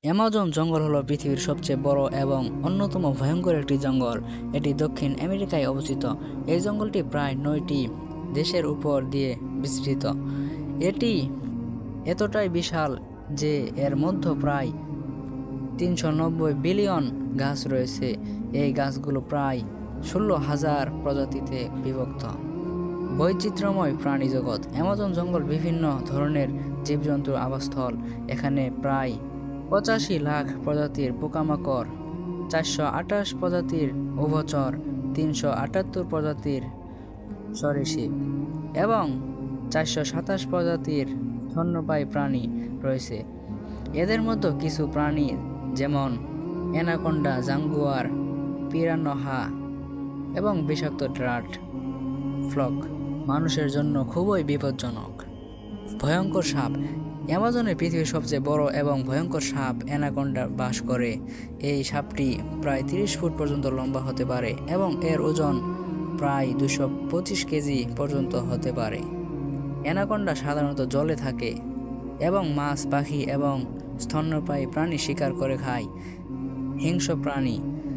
Amazon জঙ্গল হলো পৃথিবীর সবচেয়ে বড় এবং অন্যতম ভয়ঙ্কর একটি জঙ্গল। এটি দক্ষিণ আমেরিকায় অবস্থিত। এই জঙ্গলটি প্রায় 9টি দেশের উপর দিয়ে বিস্তৃত। এটি এতটাই বিশাল যে এর মধ্যে প্রায় 390 বিলিয়ন গাছ রয়েছে। এই গাছগুলো প্রায় 16,000 প্রজাতিতে বিভক্ত। বৈচিত্র্যময় প্রাণী জগৎ। অ্যামাজন জঙ্গল বিভিন্ন ধরনের জীবজন্তুর আবাসস্থল। এখানে প্রায় 85 লাখ প্রজাতির পোকামাকড়, 428 প্রজাতির উভচর, 378 প্রজাতির সরীসৃপ এবং 427 প্রজাতির স্তন্যপায়ী প্রাণী রয়েছে। এদের মধ্যে কিছু প্রাণী যেমন অ্যানাকোন্ডা, জাগুয়ার, পিরানহা এবং বিষাক্ত ড্রাট ফ্লক মানুষের জন্য খুবই বিপজ্জনক। ভয়ঙ্কর সাপ। অ্যামাজনে পৃথিবীর সবচেয়ে বড় এবং ভয়ঙ্কর সাপ অ্যানাকোন্ডা বাস করে। এই সাপটি প্রায় 30 ফুট পর্যন্ত লম্বা হতে পারে এবং এর ওজন প্রায় 225 কেজি পর্যন্ত হতে পারে। অ্যানাকোন্ডা সাধারণত জলে থাকে এবং মাছ, পাখি এবং স্তন্যপায়ী প্রাণী শিকার করে খায়। হিংস্র প্রাণী।